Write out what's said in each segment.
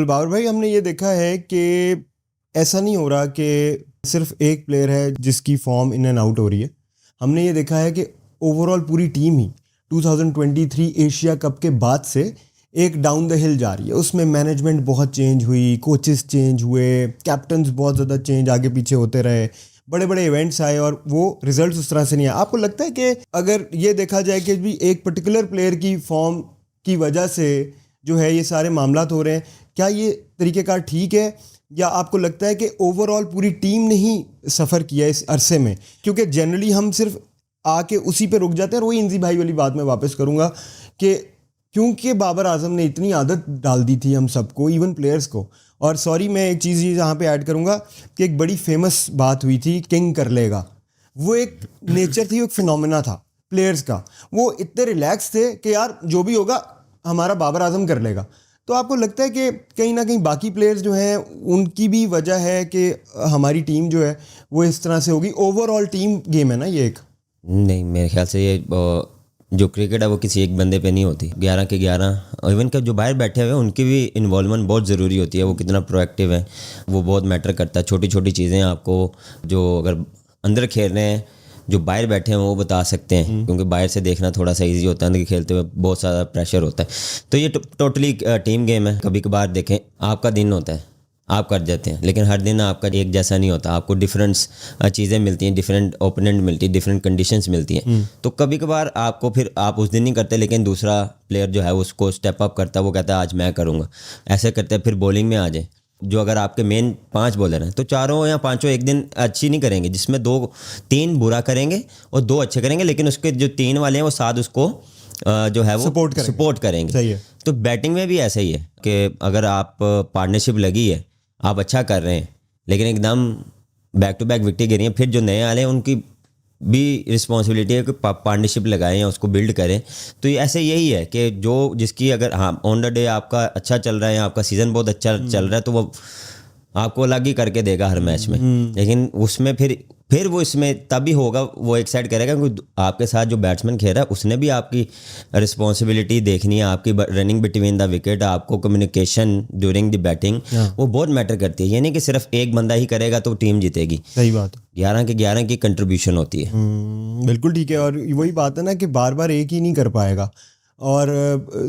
बाबर भाई, हमने ये देखा है कि ऐसा नहीं हो रहा कि सिर्फ एक प्लेयर है जिसकी फॉर्म इन एंड आउट हो रही है। हमने ये देखा है कि ओवरऑल पूरी टीम ही 2023 एशिया कप के बाद से एक डाउन द हिल जा रही है। उसमें मैनेजमेंट बहुत चेंज हुई, कोचेस चेंज हुए, कैप्टन्स बहुत ज़्यादा चेंज आगे पीछे होते रहे, बड़े बड़े इवेंट्स आए और वो रिजल्ट्स उस तरह से नहीं आए। आपको लगता है कि अगर ये देखा जाए कि भी एक पर्टिकुलर प्लेयर की फॉर्म की वजह से जो है ये सारे मामलात हो रहे हैं, क्या ये तरीक़ेकार ठीक है, या आपको लगता है कि ओवरऑल पूरी टीम ने ही सफ़र किया इस अरसे में? क्योंकि जनरली हम सिर्फ आके उसी पे रुक जाते हैं। और वही इंजी भाई वाली बात मैं वापस करूँगा कि क्योंकि बाबर आजम ने इतनी आदत डाल दी थी हम सबको, इवन प्लेयर्स को। और सॉरी, मैं एक चीज़ यहाँ पे ऐड करूँगा कि एक बड़ी फेमस बात हुई थी किंग कर लेगा। वो एक नेचर थी, एक फिनोमेना था प्लेयर्स का। वो इतने रिलैक्स थे कि यार जो भी होगा हमारा बाबर आजम कर लेगा। तो आपको लगता है कि कहीं ना कहीं बाकी प्लेयर्स जो हैं उनकी भी वजह है कि हमारी टीम जो है वो इस तरह से होगी? ओवरऑल टीम गेम है ना ये एक। नहीं, मेरे ख्याल से ये जो क्रिकेट है वो किसी एक बंदे पे नहीं होती। 11 के 11 इवन के जो बाहर बैठे हुए हैं उनकी भी इन्वॉल्वमेंट बहुत ज़रूरी होती है। वो कितना प्रोएक्टिव है वो बहुत मैटर करता है। छोटी छोटी चीज़ें आपको जो अगर अंदर खेल रहे हैं, जो बाहर बैठे हैं वो बता सकते हैं, क्योंकि बाहर से देखना थोड़ा सा इजी होता है, अंदर खेलते हुए बहुत सारा प्रेशर होता है। तो ये टोटली टीम गेम है। कभी कभार देखें, आपका दिन होता है, आप कर जाते हैं, लेकिन हर दिन आपका एक जैसा नहीं होता। आपको डिफरेंट चीज़ें मिलती हैं, डिफरेंट ओपोनेंट मिलती है, डिफरेंट कंडीशंस मिलती हैं। तो कभी कभार आपको फिर आप उस दिन नहीं करते, लेकिन दूसरा प्लेयर जो है उसको स्टेप अप करता है, वो कहता है आज मैं करूँगा, ऐसे करते हैं। फिर बॉलिंग में आ जाए, जो अगर आपके मेन 5 बॉलर हैं तो चारों या पांचों एक दिन अच्छी नहीं करेंगे, जिसमें 2-3 बुरा करेंगे और 2 अच्छे करेंगे, लेकिन उसके जो 3 वाले हैं वो 7 उसको जो है वो सपोर्ट करेंगे। सही है। तो बैटिंग में भी ऐसा ही है कि अगर आप पार्टनरशिप लगी है, आप अच्छा कर रहे हैं, लेकिन एकदम बैक टू बैक विकेट गिरी हैं, फिर जो नए आए हैं उनकी भी रिस्पॉन्सिबिलिटी है कि पार्टनरशिप लगाएं या उसको बिल्ड करें। तो ये ऐसे यही है कि जो जिसकी अगर ऑन द डे आपका अच्छा चल रहा है, आपका सीज़न बहुत अच्छा चल रहा है, तो वो आपको अलग ही करके देगा हर मैच में। लेकिन उसमें फिर वो इसमें तभी होगा, वो एक साइड करेगा, क्योंकि आपके साथ जो बैट्समैन खेल रहा है उसने भी आपकी रिस्पॉन्सिबिलिटी देखनी है, आपकी रनिंग बिटवीन द विकेट, आपको कम्युनिकेशन ड्यूरिंग द बैटिंग, वो बहुत मैटर करती है। ये नहीं कि सिर्फ एक बंदा ही करेगा तो टीम जीतेगी। सही बात है। 11 के 11 की कंट्रीब्यूशन होती है। बिल्कुल ठीक है। और वही बात है ना कि बार बार एक ही नहीं कर पाएगा। और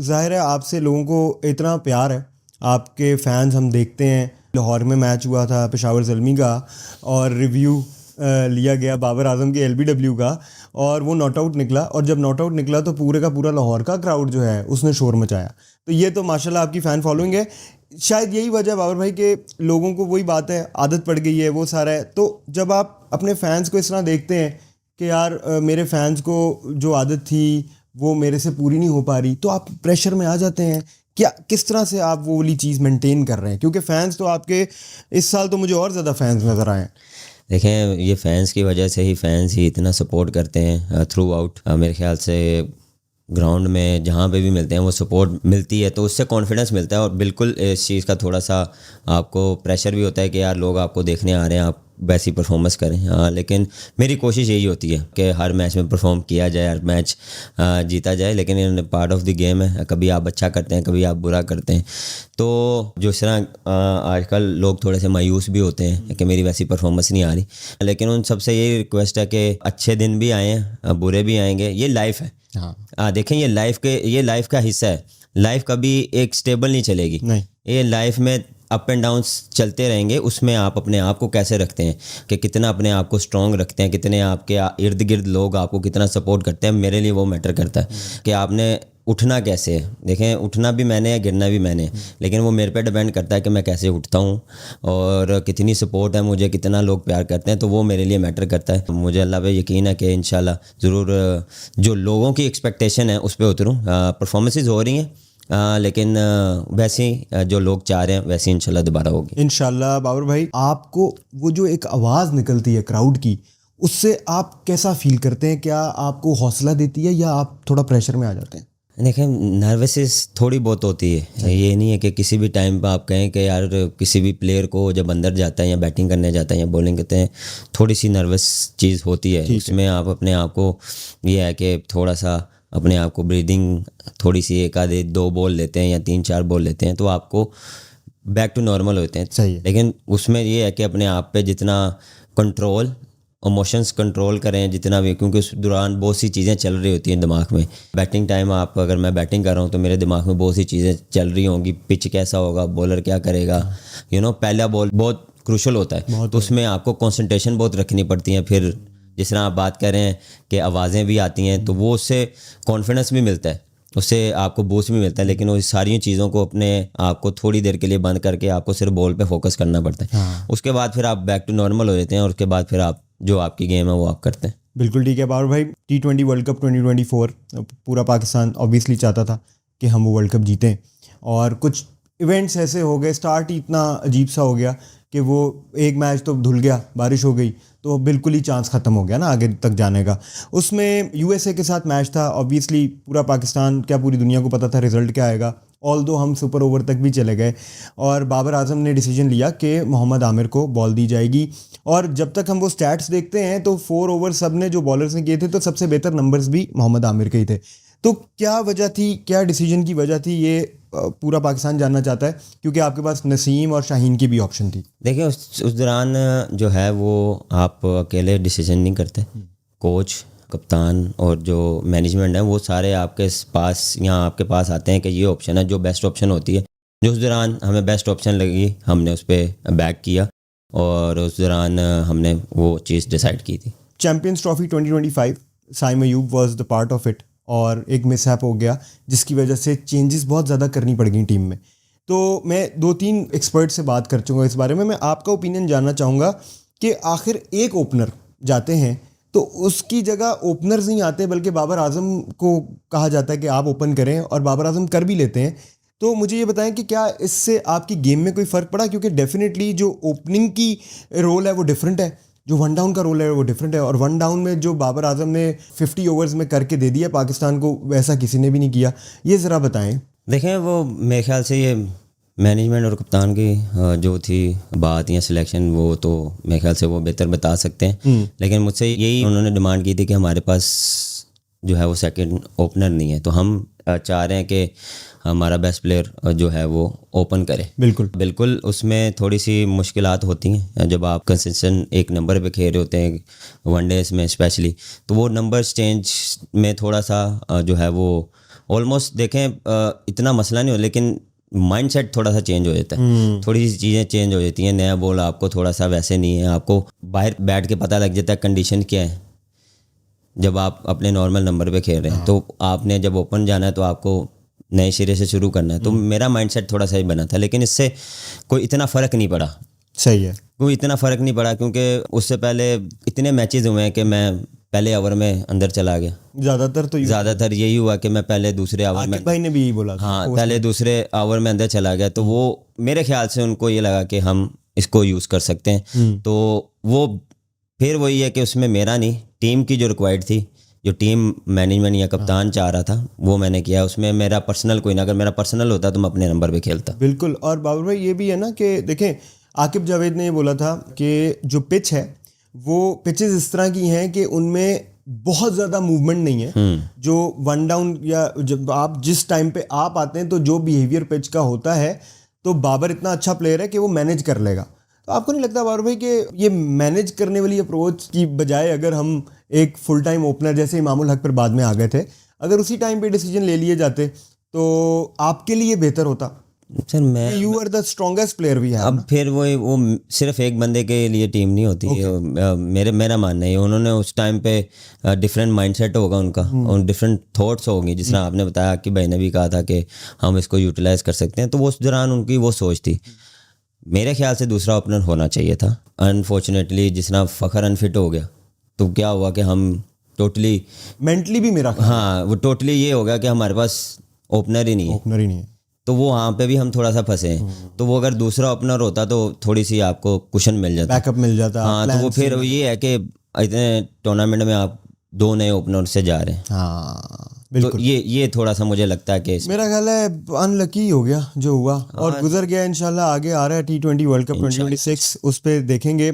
जाहिर है आपसे लोगों को इतना प्यार है, आपके फैंस हम देखते हैं। लाहौर में मैच हुआ था पेशावर ज़ल्मी का, और रिव्यू लिया गया बाबर आजम के एलबीडब्ल्यू का, और वो नॉट आउट निकला। और जब नॉट आउट निकला तो पूरे का पूरा लाहौर का क्राउड जो है उसने शोर मचाया। तो ये तो माशाल्लाह आपकी फ़ैन फॉलोइंग है। शायद यही वजह बाबर भाई के लोगों को वही बात है, आदत पड़ गई है, वो सारा है। तो जब आप अपने फैंस को इस तरह देखते हैं कि यार मेरे फैंस को जो आदत थी वो मेरे से पूरी नहीं हो पा रही, तो आप प्रेशर में आ जाते हैं। क्या किस तरह से आप वो वाली चीज़ मेंटेन कर रहे हैं? क्योंकि फ़ैन्स तो आपके इस साल तो मुझे और ज़्यादा फैंस नज़र आए हैं। देखें, ये फैंस की वजह से ही फैंस ही इतना सपोर्ट करते हैं थ्रू आउट। मेरे ख्याल से ग्राउंड में जहाँ पे भी मिलते हैं वो सपोर्ट मिलती है, तो उससे कॉन्फिडेंस मिलता है। और बिल्कुल इस चीज़ का थोड़ा सा आपको प्रेशर भी होता है कि यार लोग आपको देखने आ रहे हैं, आप वैसी परफॉर्मेंस करें। हाँ, लेकिन मेरी कोशिश यही होती है कि हर मैच में परफॉर्म किया जाए, हर मैच जीता जाए। लेकिन in part of the game है, कभी आप अच्छा करते हैं, कभी आप बुरा करते हैं। तो जो इस तरह आजकल लोग थोड़े से मायूस भी होते हैं कि मेरी वैसी परफॉर्मेंस नहीं आ रही, लेकिन उन सबसे यही रिक्वेस्ट है कि अच्छे दिन भी आए हैं, बुरे भी आएंगे, ये लाइफ है। देखें, ये लाइफ का हिस्सा है। लाइफ कभी एक स्टेबल नहीं चलेगी। नहीं, ये लाइफ में अप एंड डाउन्स चलते रहेंगे। उसमें आप अपने आप को कैसे रखते हैं, कि कितना अपने आप को स्ट्रॉन्ग रखते हैं, कितने आपके इर्द गिर्द लोग आपको कितना सपोर्ट करते हैं, मेरे लिए वो मैटर करता है। कि आपने उठना कैसे है। देखें, उठना भी मैंने है, गिरना भी मैंने है, लेकिन वो मेरे पे डिपेंड करता है कि मैं कैसे उठता हूँ और कितनी सपोर्ट है मुझे, कितना लोग प्यार करते हैं, तो वो मेरे लिए मैटर करता है। मुझे अल्लाह पे यकीन है कि इंशाल्लाह ज़रूर जो लोगों की एक्सपेक्टेशन है उस पर उतरूँ। परफॉर्मेंसेस हो रही हैं, लेकिन वैसे ही जो लोग चाह रहे हैं वैसे ही इंशाल्लाह दोबारा होगी। इंशाल्लाह। बाबर भाई, आपको वो जो एक आवाज़ निकलती है क्राउड की, उससे आप कैसा फील करते हैं? क्या आपको हौसला देती है या आप थोड़ा प्रेशर में आ जाते हैं? देखें, नर्वसनेस थोड़ी बहुत होती है। ये नहीं है कि किसी भी टाइम पर आप कहें कि यार किसी भी प्लेयर को जब अंदर जाता है या बैटिंग करने जाता है या बॉलिंग करते हैं, थोड़ी सी नर्वस चीज़ होती है। उसमें आप अपने आप को, ये है कि थोड़ा सा अपने आप को ब्रीदिंग थोड़ी सी, 1 आधे 2 बॉल लेते हैं या 3-4 बॉल लेते हैं, तो आपको बैक टू नॉर्मल होते हैं। सही है। लेकिन उसमें ये है कि अपने आप पे जितना कंट्रोल, इमोशंस कंट्रोल करें जितना भी, क्योंकि उस दौरान बहुत सी चीज़ें चल रही होती हैं दिमाग में। बैटिंग टाइम आप, अगर मैं बैटिंग कर रहा हूँ तो मेरे दिमाग में बहुत सी चीज़ें चल रही होंगी, पिच कैसा होगा, बॉलर क्या करेगा, पहला बॉल बहुत क्रूशल होता है, तो उसमें आपको कंसंट्रेशन बहुत रखनी पड़ती है। फिर जिस तरह आप बात कर रहे हैं कि आवाज़ें भी आती हैं, तो वो उससे कॉन्फिडेंस भी मिलता है, उससे आपको बूस्ट भी मिलता है। लेकिन वो सारी चीज़ों को अपने आपको थोड़ी देर के लिए बंद करके आपको सिर्फ बॉल पे फोकस करना पड़ता है। उसके बाद फिर आप बैक टू नॉर्मल हो जाते हैं, और उसके बाद फिर आप जो आपकी गेम है वो आप करते हैं। बिल्कुल ठीक है बाबर भाई। T20 वर्ल्ड कप 2024 पूरा पाकिस्तान ऑब्वियसली चाहता था कि हम वो वर्ल्ड कप जीतें, और कुछ इवेंट्स ऐसे हो गए, स्टार्ट ही इतना अजीब सा हो गया कि वो एक मैच तो धुल गया, बारिश हो गई, तो बिल्कुल ही चांस ख़त्म हो गया ना आगे तक जाने का। उसमें USA के साथ मैच था, ऑब्वियसली पूरा पाकिस्तान क्या पूरी दुनिया को पता था रिज़ल्ट क्या आएगा, ऑल दो हम सुपर ओवर तक भी चले गए, और बाबर आजम ने डिसीजन लिया कि मोहम्मद आमिर को बॉल दी जाएगी। और जब तक हम वो स्टैट्स देखते हैं तो 4 ओवर सब ने जो बॉलर्स ने किए थे, तो सबसे बेहतर नंबर्स भी मोहम्मद आमिर के ही थे। तो क्या वजह थी, क्या डिसीजन की वजह थी, ये पूरा पाकिस्तान जानना चाहता है, क्योंकि आपके पास नसीम और शाहीन की भी ऑप्शन थी। देखिए उस दौरान जो है वो आप अकेले डिसीजन नहीं करते, कोच, कप्तान और जो मैनेजमेंट है वो सारे आपके पास, यहाँ आपके पास आते हैं कि ये ऑप्शन है, जो बेस्ट ऑप्शन होती है। जो उस दौरान हमें बेस्ट ऑप्शन लगी, हमने उस पर बैक किया, और उस दौरान हमने वो चीज़ डिसाइड की थी। Champions trophy 2025, Saim Ayub was the part of it, और एक मिसहैप हो गया जिसकी वजह से चेंजेस बहुत ज़्यादा करनी पड़ गई टीम में। तो मैं 2-3 एक्सपर्ट से बात कर चुका इस बारे में। मैं आपका ओपिनियन जानना चाहूँगा कि आखिर एक ओपनर जाते हैं तो उसकी जगह ओपनर्स नहीं आते, बल्कि बाबर आजम को कहा जाता है कि आप ओपन करें, और बाबर आजम कर भी लेते हैं। तो मुझे ये बताएं कि क्या इससे आपकी गेम में कोई फ़र्क पड़ा, क्योंकि डेफिनेटली जो ओपनिंग की रोल है वो डिफरेंट है, जो वन डाउन का रोल है वो डिफरेंट है, और वन डाउन में जो बाबर आजम ने 50 ओवर्स में करके दे दिया पाकिस्तान को, वैसा किसी ने भी नहीं किया। ये ज़रा बताएं। देखें, वो मेरे ख्याल से ये मैनेजमेंट और कप्तान की जो थी बात या सिलेक्शन, वो तो मेरे ख्याल से वो बेहतर बता सकते हैं। लेकिन मुझसे यही उन्होंने डिमांड की थी कि हमारे पास जो है वो सेकंड ओपनर नहीं है, तो हम चाह रहे हैं कि हमारा बेस्ट प्लेयर जो है वो ओपन करे। बिल्कुल उसमें थोड़ी सी मुश्किलात होती हैं जब आप कंसिस्टेंट एक नंबर पे खेल रहे होते हैं वनडेज में स्पेशली, तो वो नंबर्स चेंज में थोड़ा सा जो है वो ऑलमोस्ट देखें इतना मसला नहीं हो, लेकिन माइंडसेट थोड़ा सा चेंज हो जाता है, थोड़ी सी चीज़ें चेंज हो जाती हैं। नया बॉल आपको थोड़ा सा वैसे नहीं है, आपको बाहर बैठ के पता लग जाता है कंडीशन क्या है। जब आप अपने नॉर्मल नंबर पे खेल रहे हैं तो आपने जब ओपन जाना है तो आपको नए सिरे से शुरू करना है। तो मेरा माइंडसेट थोड़ा सा ही बना था, लेकिन इससे कोई इतना फ़र्क नहीं पड़ा। सही है, कोई इतना फ़र्क नहीं पड़ा, क्योंकि उससे पहले इतने मैचेस हुए हैं कि मैं पहले ओवर में अंदर चला गया। ज़्यादातर यही हुआ कि मैं पहले दूसरे ओवर में, भाई ने भी यही बोला था, हाँ, पहले दूसरे ओवर में अंदर चला गया, तो वो मेरे ख्याल से उनको ये लगा कि हम इसको यूज़ कर सकते हैं। तो वो फिर वही है कि उसमें मेरा नहीं, टीम की जो रिक्वायर्ड थी, जो टीम मैनेजमेंट या कप्तान चाह रहा था, वो मैंने किया। उसमें मेरा पर्सनल कोई ना, अगर मेरा पर्सनल होता तो मैं अपने नंबर पे खेलता। बिल्कुल। और बाबर भाई ये भी है ना कि देखें, आकिब जावेद ने ये बोला था कि जो पिच है वो पिचेस इस तरह की हैं कि उनमें बहुत ज़्यादा मूवमेंट नहीं है। जो वन डाउन या जब आप जिस टाइम पे आप आते हैं तो जो बिहेवियर पिच का होता है, तो बाबर इतना अच्छा प्लेयर है कि वो मैनेज कर लेगा। तो आपको नहीं लगता बाबर भाई कि ये मैनेज करने वाली अप्रोच की बजाय अगर हम एक फुल टाइम ओपनर जैसे इमामुल हक पर बाद में आ गए थे, अगर उसी टाइम पे डिसीजन ले लिए जाते तो आपके लिए बेहतर होता? सर मैं you are the strongest player भी है। अब फिर वो सिर्फ एक बंदे के लिए टीम नहीं होती। मेरा मानना है उन्होंने उस टाइम पे डिफरेंट माइंडसेट होगा उनका, और डिफरेंट थॉट्स होंगी। जिस तरह आपने बताया कि भाई ने भी कहा था कि हम इसको यूटिलाइज कर सकते हैं, तो वो उस दौरान उनकी वो सोच थी। मेरे ख्याल से दूसरा ओपनर होना चाहिए था। अनफॉर्चुनेटली जिस तरह फ़खर अनफिट हो गया, तो क्या हुआ कि हम टोटली मेंटली भी मेरा, हाँ, वो टोटली ये हो गया कि हमारे पास ओपनर ही नहीं है। तो वो वहाँ पे भी हम थोड़ा सा फंसे हैं। तो वो अगर दूसरा ओपनर होता तो थोड़ी सी आपको कुशन मिल जाता, बैकअप मिल जाता। हाँ, तो वो फिर ये है कि इतने टूर्नामेंट में आप 2 नए ओपनर से जा रहे हैं। हाँ बिल्कुल। तो ये थोड़ा सा मुझे लगता है कि मेरा ख्याल है अनलकी हो गया जो हुआ, और गुजर गया। इंशाल्लाह आगे आ रहा है T20 वर्ल्ड कप 2026, उस पर देखेंगे।